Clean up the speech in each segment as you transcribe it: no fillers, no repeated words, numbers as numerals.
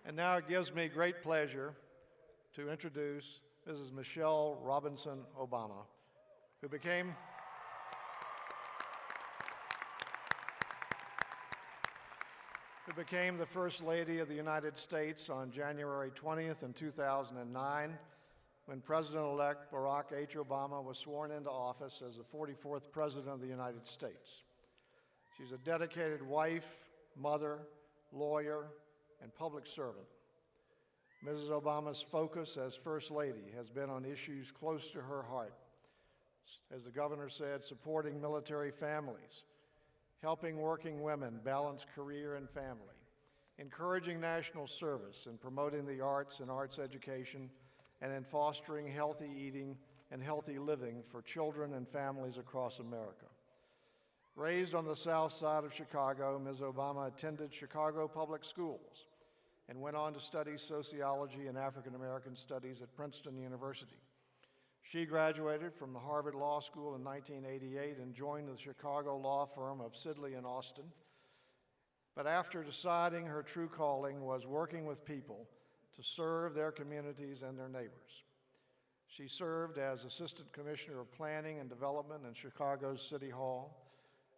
And now it gives me great pleasure to introduce Mrs. Michelle Robinson Obama, who became the First Lady of the United States on January 20th in 2009, when President-elect Barack H. Obama was sworn into office as the 44th President of the United States. She's a dedicated wife, mother, lawyer, and public servant. Mrs. Obama's focus as First Lady has been on issues close to her heart. As the governor said, supporting military families, helping working women balance career and family, encouraging national service and promoting the arts and arts education, and in fostering healthy eating and healthy living for children and families across America. Raised on the south side of Chicago, Ms. Obama attended Chicago Public Schools and went on to study sociology and African American studies at Princeton University. She graduated from the Harvard Law School in 1988 and joined the Chicago law firm of Sidley and Austin. But after deciding her true calling was working with people to serve their communities and their neighbors. She served as Assistant Commissioner of Planning and Development in Chicago's City Hall.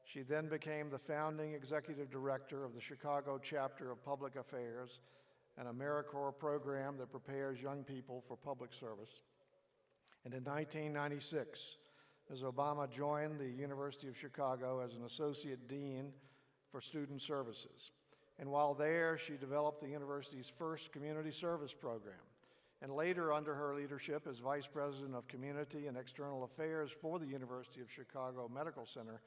She then became the founding Executive Director of the Chicago Chapter of Public Affairs, an AmeriCorps program that prepares young people for public service. And in 1996, Ms. Obama joined the University of Chicago as an Associate Dean for Student Services. And while there, she developed the university's first community service program. And later, under her leadership as Vice President of Community and External Affairs for the University of Chicago Medical Center,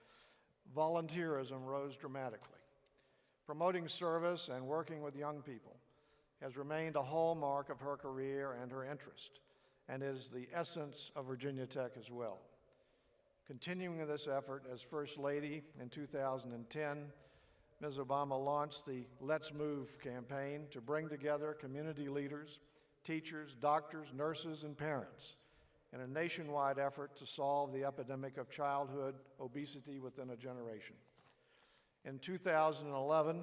volunteerism rose dramatically. Promoting service and working with young people has remained a hallmark of her career and her interest, and is the essence of Virginia Tech as well. Continuing this effort as First Lady in 2010, Ms. Obama launched the Let's Move campaign to bring together community leaders, teachers, doctors, nurses, and parents in a nationwide effort to solve the epidemic of childhood obesity within a generation. In 2011,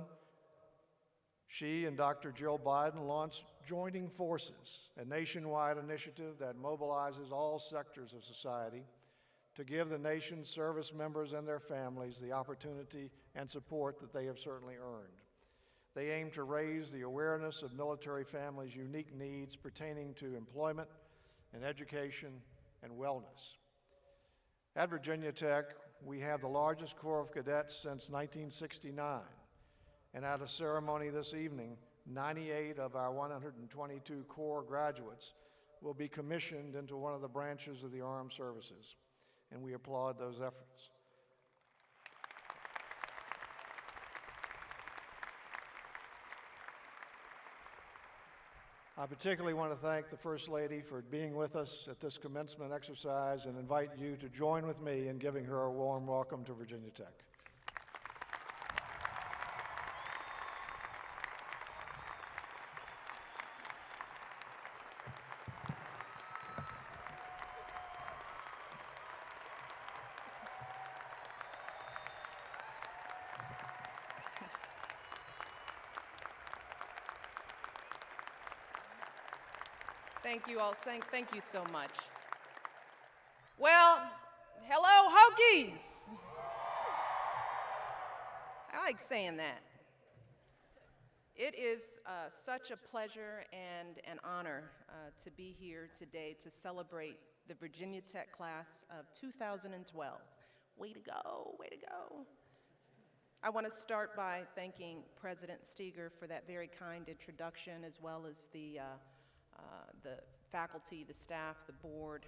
she and Dr. Jill Biden launched Joining Forces, a nationwide initiative that mobilizes all sectors of society to give the nation's service members and their families the opportunity and support that they have certainly earned. They aim to raise the awareness of military families' unique needs pertaining to employment and education and wellness. At Virginia Tech, we have the largest Corps of Cadets since 1969. And at a ceremony this evening, 98 of our 122 Corps graduates will be commissioned into one of the branches of the armed services, and we applaud those efforts. I particularly want to thank the First Lady for being with us at this commencement exercise and invite you to join with me in giving her a warm welcome to Virginia Tech. Thank you all. Thank you so much. Well, hello, Hokies. I like saying that. It is such a pleasure and an honor to be here today to celebrate the Virginia Tech class of 2012. Way to go, way to go. I want to start by thanking President Steger for that very kind introduction, as well as the faculty, the staff, the board.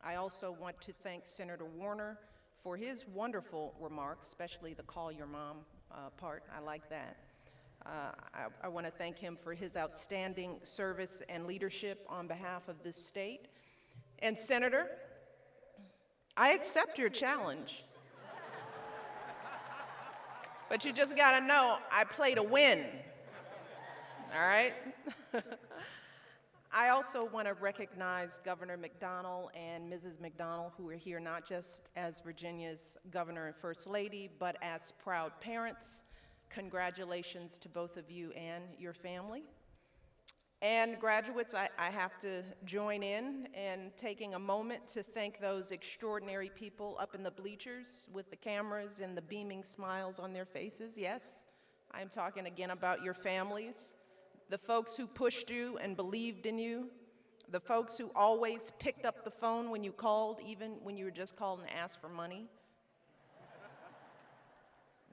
I also want to thank Senator Warner for his wonderful remarks, especially the call your mom part. I like that. I want to thank him for his outstanding service and leadership on behalf of this state. And Senator, I accept your challenge. But you just gotta know, I play to win, all right? I also want to recognize Governor McDonnell and Mrs. McDonnell, who are here not just as Virginia's Governor and First Lady, but as proud parents, Congratulations to both of you and your family. And graduates, I have to join in taking a moment to thank those extraordinary people up in the bleachers with the cameras and the beaming smiles on their faces. Yes, I'm talking again about your families, the folks who pushed you and believed in you, the folks who always picked up the phone when you called, even when you were just called and asked for money.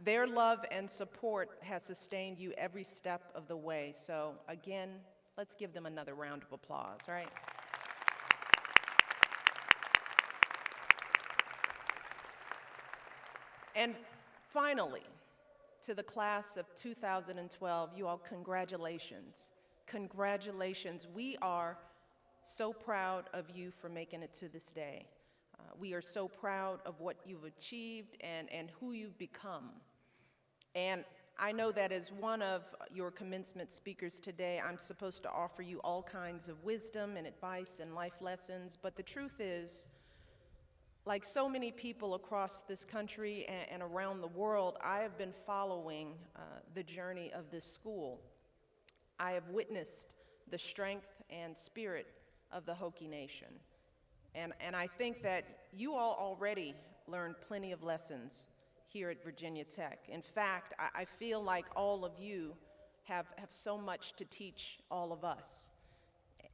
Their love and support has sustained you every step of the way. So again, let's give them another round of applause, right? And finally, to the class of 2012, you all, congratulations. Congratulations. We are so proud of you for making it to this day. We are so proud of what you've achieved and who you've become. And I know that as one of your commencement speakers today, I'm supposed to offer you all kinds of wisdom and advice and life lessons, but the truth is, like so many people across this country and around the world, I have been following the journey of this school. I have witnessed the strength and spirit of the Hokie Nation. And I think that you all already learned plenty of lessons here at Virginia Tech. In fact, I feel like all of you have so much to teach all of us.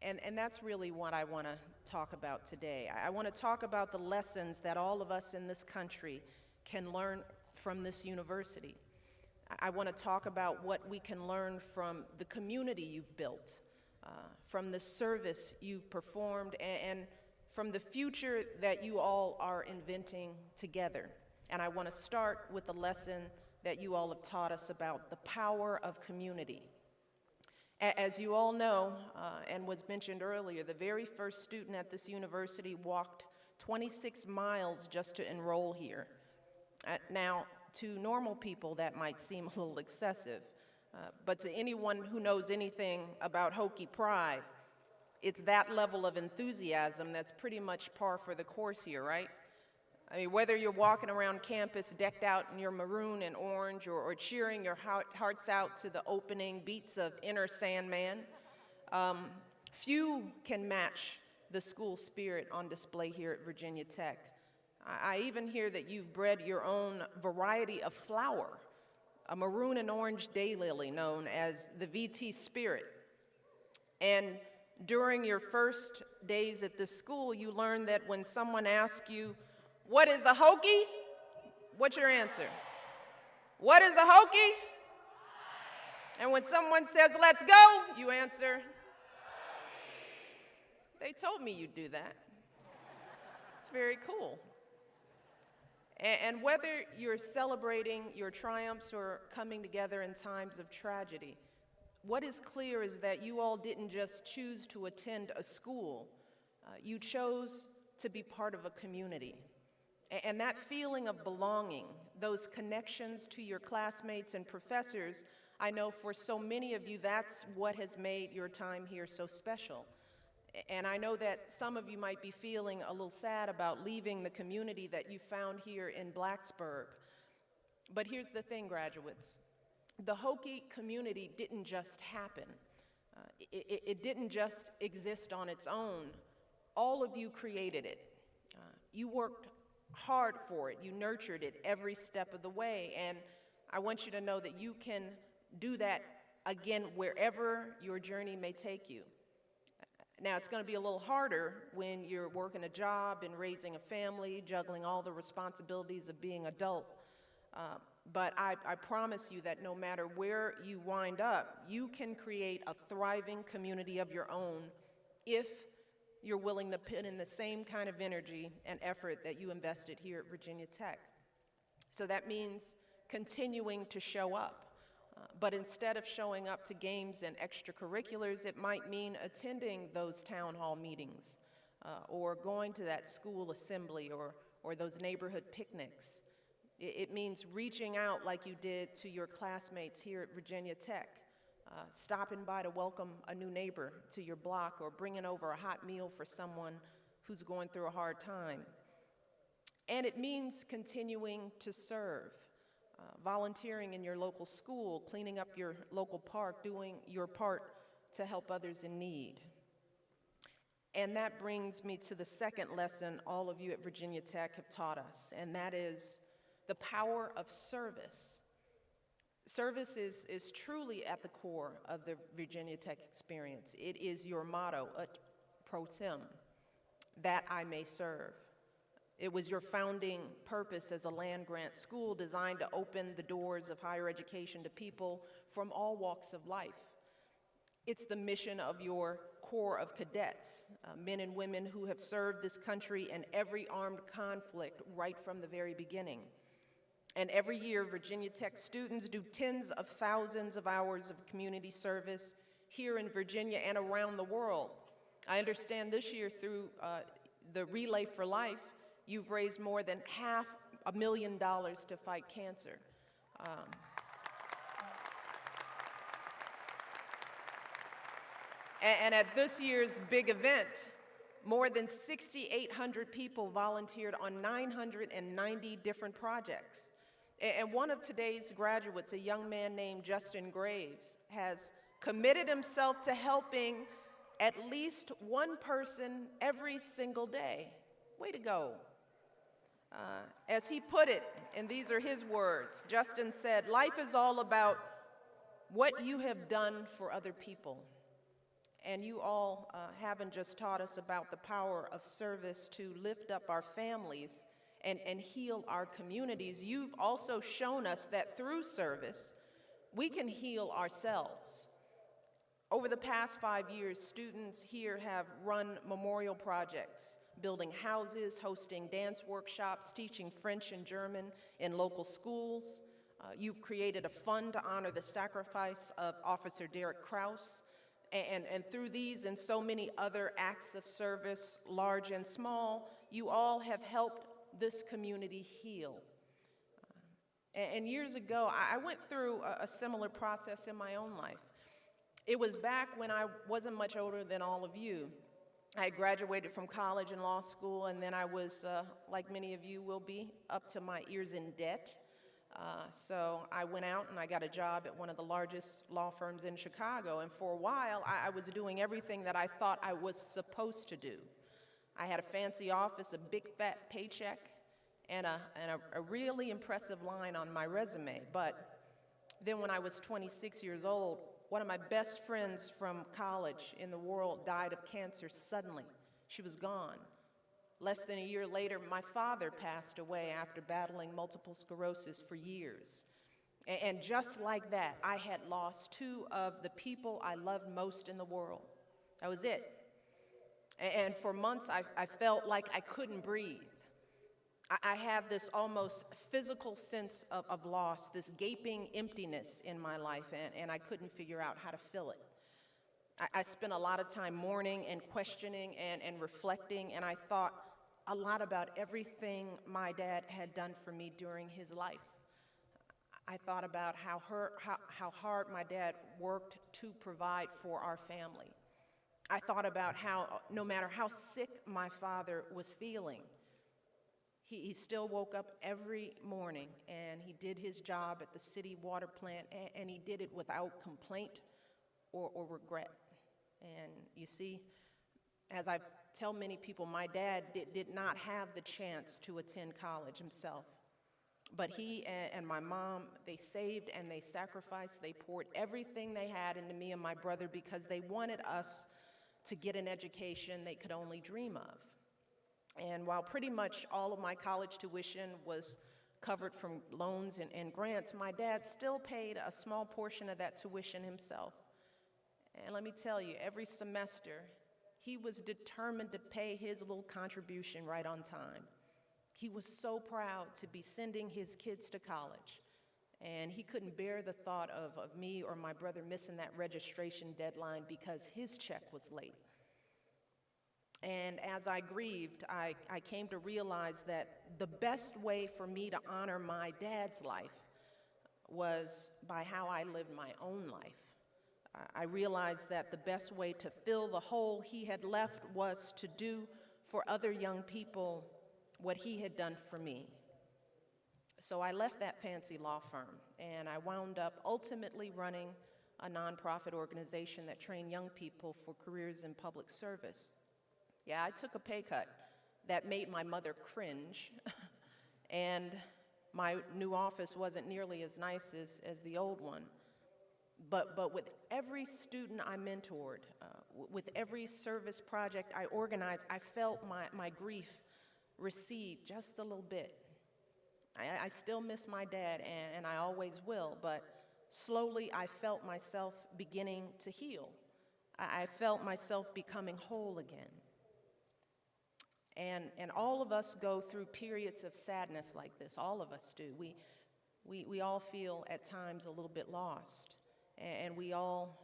And that's really what I want to talk about today. I want to talk about the lessons that all of us in this country can learn from this university. I want to talk about what we can learn from the community you've built, from the service you've performed, and from the future that you all are inventing together. And I want to start with the lesson that you all have taught us about the power of community. As you all know, and was mentioned earlier, the very first student at this university walked 26 miles just to enroll here. Now, to normal people, that might seem a little excessive, but to anyone who knows anything about Hokie pride, it's that level of enthusiasm that's pretty much par for the course here, right? I mean, whether you're walking around campus decked out in your maroon and orange or cheering your hearts out to the opening beats of Inner Sandman, few can match the school spirit on display here at Virginia Tech. I even hear that you've bred your own variety of flower, a maroon and orange daylily known as the VT Spirit. And during your first days at this school, you learned that when someone asks you, "What is a Hokie?" What's your answer? What is a Hokie? And when someone says, "Let's go," you answer, "They told me you'd do that." It's very cool. And whether you're celebrating your triumphs or coming together in times of tragedy, what is clear is that you all didn't just choose to attend a school. You chose to be part of a community. And that feeling of belonging, those connections to your classmates and professors, I know for so many of you, that's what has made your time here so special. And I know that some of you might be feeling a little sad about leaving the community that you found here in Blacksburg. But here's the thing, graduates. The Hokie community didn't just happen. It didn't just exist on its own. All of you created it. You worked hard for it. You nurtured it every step of the way. And I want you to know that you can do that again wherever your journey may take you. Now, it's going to be a little harder when you're working a job and raising a family, juggling all the responsibilities of being adult. But I promise you that no matter where you wind up, you can create a thriving community of your own if you're willing to put in the same kind of energy and effort that you invested here at Virginia Tech. So that means continuing to show up. But instead of showing up to games and extracurriculars, it might mean attending those town hall meetings or going to that school assembly or those neighborhood picnics. It means reaching out like you did to your classmates here at Virginia Tech, stopping by to welcome a new neighbor to your block or bringing over a hot meal for someone who's going through a hard time. And it means continuing to serve. volunteering in your local school, cleaning up your local park, doing your part to help others in need. And that brings me to the second lesson all of you at Virginia Tech have taught us, and that is the power of service. Service is truly at the core of the Virginia Tech experience. It is your motto, ut pro tem, that I may serve. It was your founding purpose as a land-grant school designed to open the doors of higher education to people from all walks of life. It's the mission of your Corps of Cadets, men and women who have served this country in every armed conflict right from the very beginning. And every year, Virginia Tech students do tens of thousands of hours of community service here in Virginia and around the world. I understand this year through the Relay for Life, you've raised more than $500,000 to fight cancer. And at this year's big event, more than 6,800 people volunteered on 990 different projects. And one of today's graduates, a young man named Justin Graves, has committed himself to helping at least one person every single day. Way to go. As he put it, and these are his words, Justin said, "Life is all about what you have done for other people." And you all haven't just taught us about the power of service to lift up our families and heal our communities. You've also shown us that through service, we can heal ourselves. Over the past 5 years, students here have run memorial projects, building houses, hosting dance workshops, teaching French and German in local schools. You've created a fund to honor the sacrifice of Officer Derek Kraus. And through these and so many other acts of service, large and small, you all have helped this community heal. And years ago, I went through a similar process in my own life. It was back when I wasn't much older than all of you. I had graduated from college and law school, and then I was, like many of you will be, up to my ears in debt. So I went out and I got a job at one of the largest law firms in Chicago, and for a while I was doing everything that I thought I was supposed to do. I had a fancy office, a big fat paycheck, and a really impressive line on my resume. But then when I was 26 years old, one of my best friends from college in the world died of cancer suddenly. She was gone. Less than a year later, my father passed away after battling multiple sclerosis for years. And just like that, I had lost two of the people I loved most in the world. That was it. And for months, I felt like I couldn't breathe. I had this almost physical sense of loss, this gaping emptiness in my life, and I couldn't figure out how to fill it. I spent a lot of time mourning and questioning and reflecting, and I thought a lot about everything my dad had done for me during his life. I thought about how hard my dad worked to provide for our family. I thought about how, no matter how sick my father was feeling, he still woke up every morning and he did his job at the city water plant, and he did it without complaint or regret. And you see, as I tell many people, my dad did not have the chance to attend college himself. But he and my mom, they saved and they sacrificed. They poured everything they had into me and my brother because they wanted us to get an education they could only dream of. And while pretty much all of my college tuition was covered from loans and grants, my dad still paid a small portion of that tuition himself. And let me tell you, every semester, he was determined to pay his little contribution right on time. He was so proud to be sending his kids to college, and he couldn't bear the thought of me or my brother missing that registration deadline because his check was late. And as I grieved, I came to realize that the best way for me to honor my dad's life was by how I lived my own life. I realized that the best way to fill the hole he had left was to do for other young people what he had done for me. So I left that fancy law firm, and I wound up ultimately running a nonprofit organization that trained young people for careers in public service. Yeah, I took a pay cut that made my mother cringe, and my new office wasn't nearly as nice as the old one. But with every student I mentored, with every service project I organized, I felt my grief recede just a little bit. I still miss my dad, and I always will, but slowly I felt myself beginning to heal. I felt myself becoming whole again. And all of us go through periods of sadness like this. All of us do. We all feel at times a little bit lost. And we all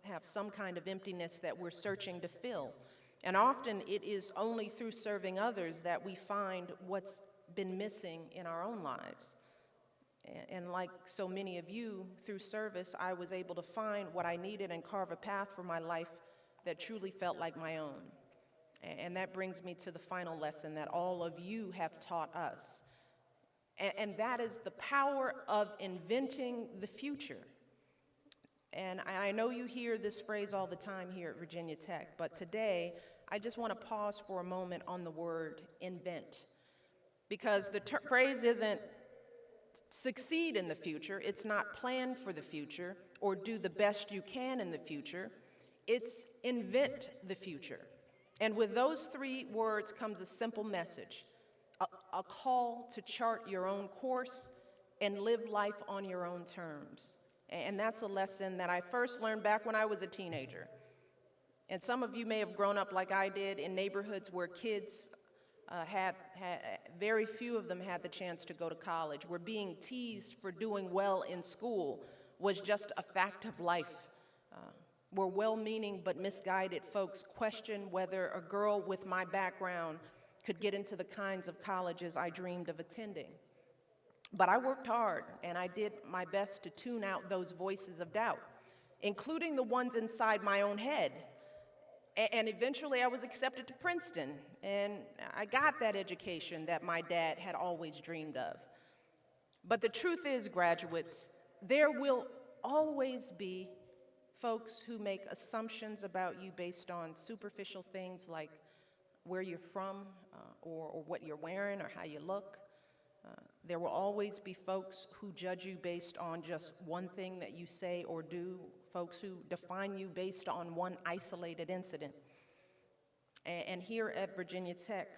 have some kind of emptiness that we're searching to fill. And often it is only through serving others that we find what's been missing in our own lives. And like so many of you, through service, I was able to find what I needed and carve a path for my life that truly felt like my own. And that brings me to the final lesson that all of you have taught us. And that is the power of inventing the future. And I know you hear this phrase all the time here at Virginia Tech, but today I just want to pause for a moment on the word invent. Because the phrase isn't succeed in the future, it's not plan for the future or do the best you can in the future, it's invent the future. And with those three words comes a simple message, a call to chart your own course and live life on your own terms. And that's a lesson that I first learned back when I was a teenager. And some of you may have grown up like I did in neighborhoods where kids had very few of them had the chance to go to college, where being teased for doing well in school was just a fact of life. Where well-meaning but misguided folks questioned whether a girl with my background could get into the kinds of colleges I dreamed of attending. But I worked hard, and I did my best to tune out those voices of doubt, including the ones inside my own head. And eventually I was accepted to Princeton, and I got that education that my dad had always dreamed of. But the truth is, graduates, there will always be folks who make assumptions about you based on superficial things like where you're from, or what you're wearing, or how you look. There will always be folks who judge you based on just one thing that you say or do, folks who define you based on one isolated incident. And here at Virginia Tech,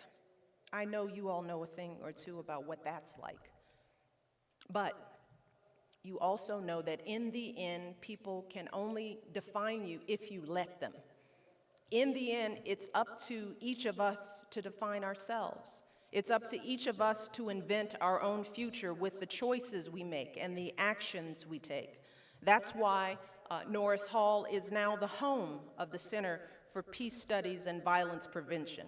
I know you all know a thing or two about what that's like. But you also know that in the end, people can only define you if you let them. In the end, it's up to each of us to define ourselves. It's up to each of us to invent our own future with the choices we make and the actions we take. That's why Norris Hall is now the home of the Center for Peace Studies and Violence Prevention.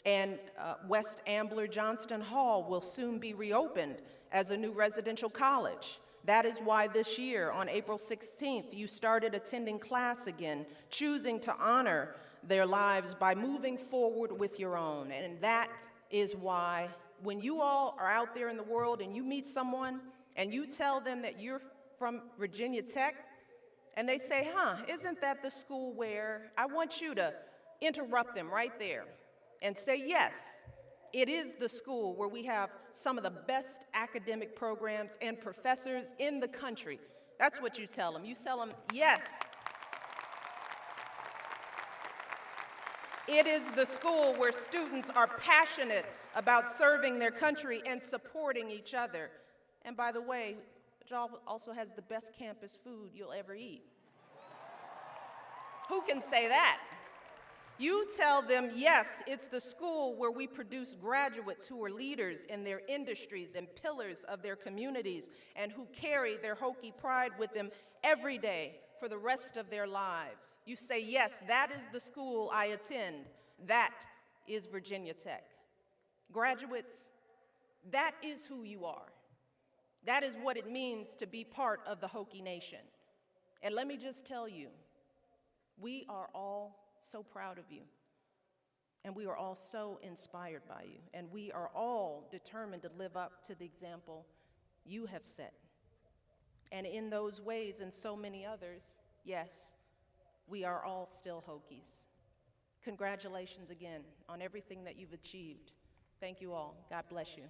And West Ambler Johnston Hall will soon be reopened as a new residential college. That is why this year, on April 16th, you started attending class again, choosing to honor their lives by moving forward with your own. And that is why when you all are out there in the world and you meet someone and you tell them that you're from Virginia Tech, and they say, isn't that the school where, I want you to interrupt them right there and say, yes, it is the school where we have some of the best academic programs and professors in the country. That's what you tell them. You tell them, yes, it is the school where students are passionate about serving their country and supporting each other. And by the way, it also has the best campus food you'll ever eat. Who can say that? You tell them, yes, it's the school where we produce graduates who are leaders in their industries and pillars of their communities and who carry their Hokie pride with them every day for the rest of their lives. You say, yes, that is the school I attend. That is Virginia Tech. Graduates, that is who you are. That is what it means to be part of the Hokie Nation. And let me just tell you, we are all so proud of you, and we are all so inspired by you, and we are all determined to live up to the example you have set. And in those ways and so many others, yes, we are all still Hokies. Congratulations again on everything that you've achieved. Thank you all. God bless you.